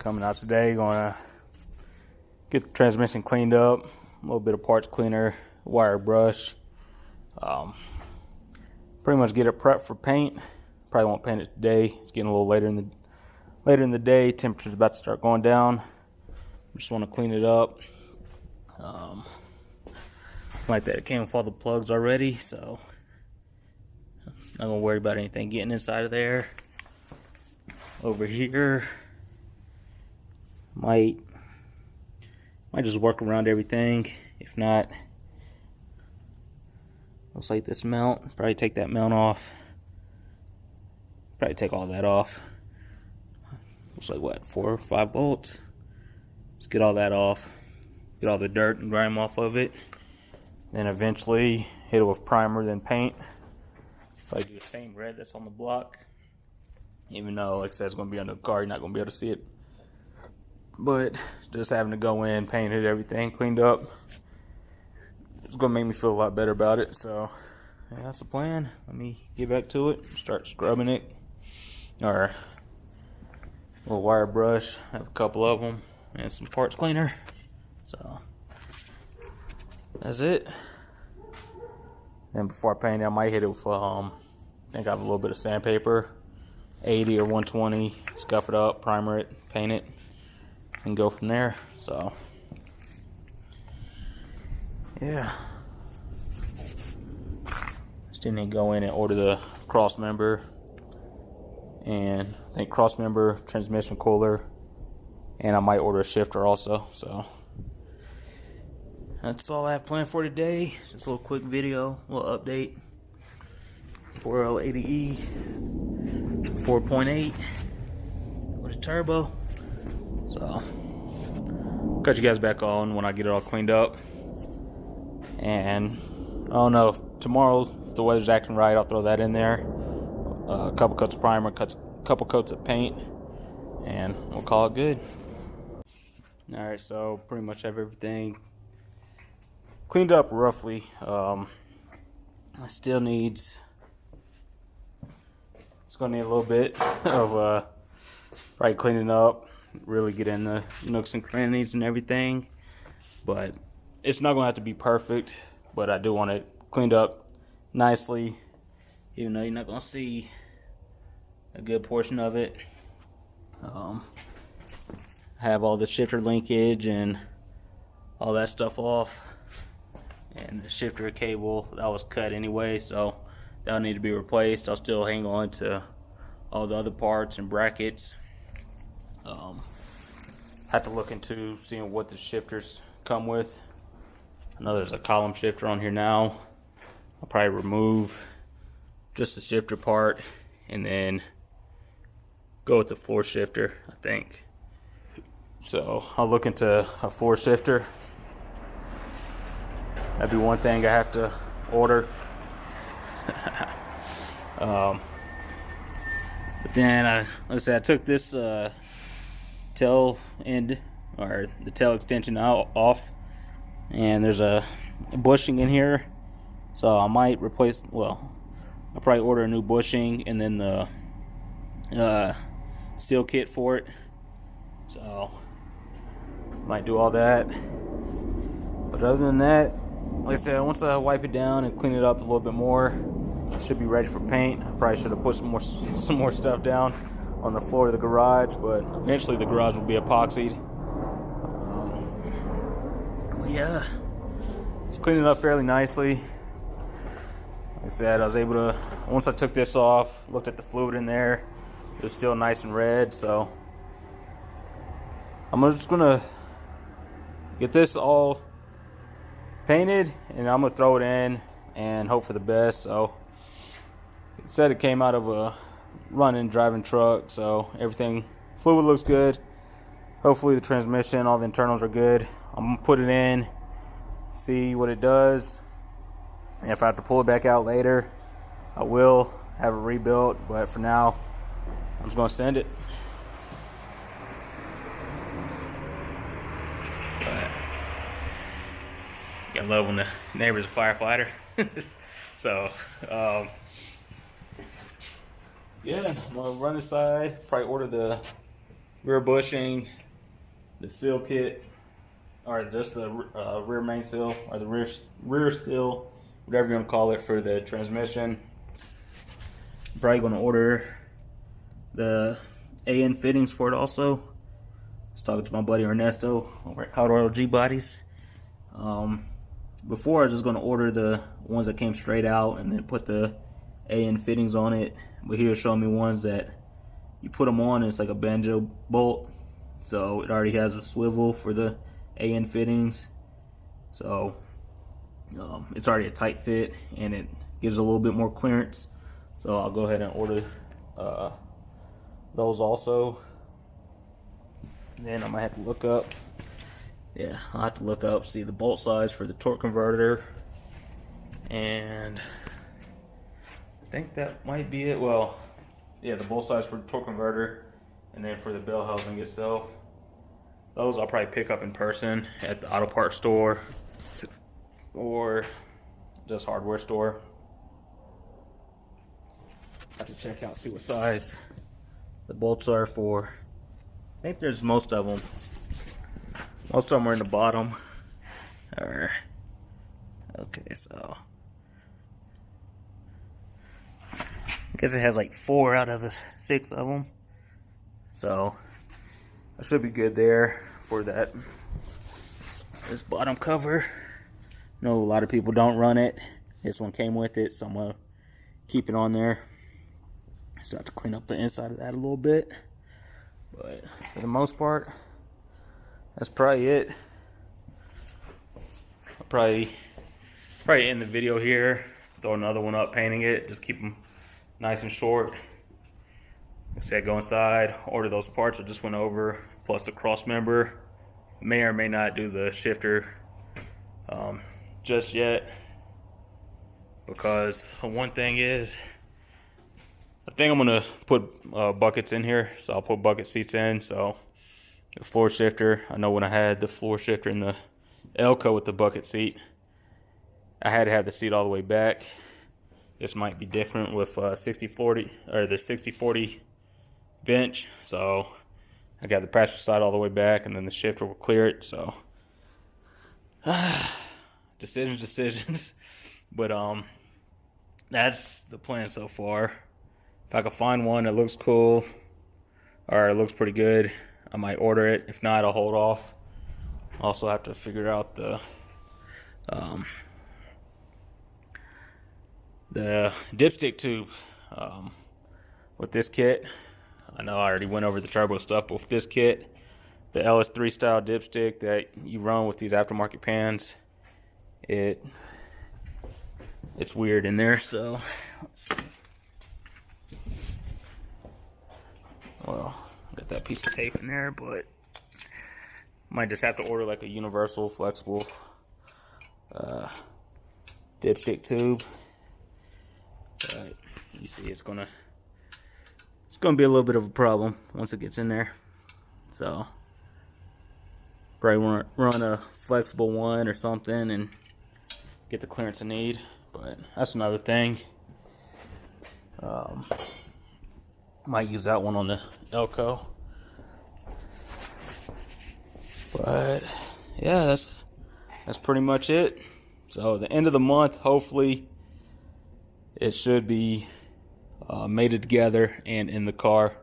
Coming out today, gonna get the transmission cleaned up, a little bit of parts cleaner, wire brush. Pretty much get it prepped for paint. Probably won't paint it today. It's getting a little later in the day. Temperature's about to start going down. Just want to clean it up. Like that, it came with all the plugs already, so not gonna worry about anything getting inside of there. Over here, might just work around everything. If not, looks like this mount. Probably take that mount off. Probably take all that off. Looks like what, 4 or 5 bolts. Let's get all that off. Get all the dirt and grime off of it. Then eventually hit it with primer, then paint. Probably do the same red that's on the block. Even though, like I said, it's going to be under the car, you're not going to be able to see it. But just having to go in, painted everything, cleaned up, it's going to make me feel a lot better about it. So, yeah, that's the plan. Let me get back to it, start scrubbing it. Or a little wire brush, have a couple of them, and some parts cleaner. So, that's it. Then before I paint it, I might hit it with, I think I have a little bit of sandpaper, 80 or 120, scuff it up, primer it, paint it, and go from there. So, yeah. Still need to go in and order the cross member, and I think cross member, transmission cooler, and I might order a shifter also. So, that's all I have planned for today. Just a little quick video, a little update. 4L80E 4.8 with a turbo. So, cut you guys back on when I get it all cleaned up. And I don't know, if tomorrow, if the weather's acting right, I'll throw that in there. A couple coats of primer, a couple coats of paint, and we'll call it good. Alright, so pretty much have everything cleaned up roughly. It still needs, it's gonna need a little bit of probably cleaning up, really get in the nooks and crannies and everything. But it's not gonna have to be perfect, but I do want it cleaned up nicely, even though you're not gonna see a good portion of it. Have all the shifter linkage and all that stuff off. And the shifter cable that was cut anyway, so that'll need to be replaced. I'll still hang on to all the other parts and brackets. Have to look into seeing what the shifters come with. I know there's a column shifter on here now. I'll probably remove just the shifter part and then go with the floor shifter, I think. So I'll look into a floor shifter. That'd be one thing I have to order. But then, like I said, I took this tail end, or the tail extension off, and there's a bushing in here. So I might replace, well, I'll probably order a new bushing and then the seal kit for it. So, might do all that. But other than that, like I said, once I wipe it down and clean it up a little bit more, it should be ready for paint. I probably should have put some more stuff down on the floor of the garage, but eventually the garage will be epoxied. But yeah, it's cleaning up fairly nicely. Like I said, I was able to, once I took this off, looked at the fluid in there, it was still nice and red. So I'm just gonna get this all painted, and I'm gonna throw it in and hope for the best. So it said it came out of a running driving truck, so everything, fluid looks good. Hopefully the transmission, all the internals are good. I'm gonna put it in, see what it does, and if I have to pull it back out later, I will have it rebuilt. But for now, I'm just gonna send it. I love when the neighbor's a firefighter. So, yeah, I'm gonna run inside, probably order the rear bushing, the seal kit, or just the rear main seal, or the rear seal, whatever you want to call it, for the transmission. I'm probably going to order the AN fittings for it also. I was talking to my buddy Ernesto over at Hot Oil G Bodies. Before I was just going to order the ones that came straight out and then put the AN fittings on it, but he was showing me ones that you put them on and it's like a banjo bolt, so it already has a swivel for the AN fittings, so it's already a tight fit and it gives a little bit more clearance. So I'll go ahead and order those also. Then I might have to look up, I'll have to look up, see the bolt size for the torque converter, and I think that might be it. Well, yeah, the bolt size for the torque converter, and then for the bell housing itself. Those I'll probably pick up in person at the auto parts store or just hardware store. I have to check out, see what size the bolts are for. I think there's most of them. Most of them are in the bottom. Okay, so I guess it has like 4 out of the 6 of them. So I should be good there for that. This bottom cover. I know a lot of people don't run it. This one came with it, so I'm gonna keep it on there. Just have to clean up the inside of that a little bit. But for the most part, that's probably it. I'll probably end the video here. Throw another one up painting it. Just keep them nice and short. Like I said, go inside, order those parts I just went over, plus the cross member. May or may not do the shifter just yet, because one thing is, I think I'm gonna put buckets in here, so I'll put bucket seats in. So the floor shifter, I know when I had the floor shifter in the Elko with the bucket seat, I had to have the seat all the way back. This might be different with 60/40 or the 60/40 bench. So I got the passenger side all the way back, and then the shifter will clear it. So decisions. But that's the plan so far. If I can find one that looks cool or it looks pretty good, I might order it. If not, I'll hold off. Also have to figure out the dipstick tube with this kit. I know I already went over the turbo stuff, but with this kit, the LS3 style dipstick that you run with these aftermarket pans, it's weird in there. So well, got that piece of tape in there, but might just have to order like a universal flexible dipstick tube. But you see, it's gonna be a little bit of a problem once it gets in there. So probably want to run a flexible one or something and get the clearance I need. But that's another thing. Might use that one on the Elko. But yeah, that's pretty much it. So the end of the month, hopefully it should be mated together and in the car.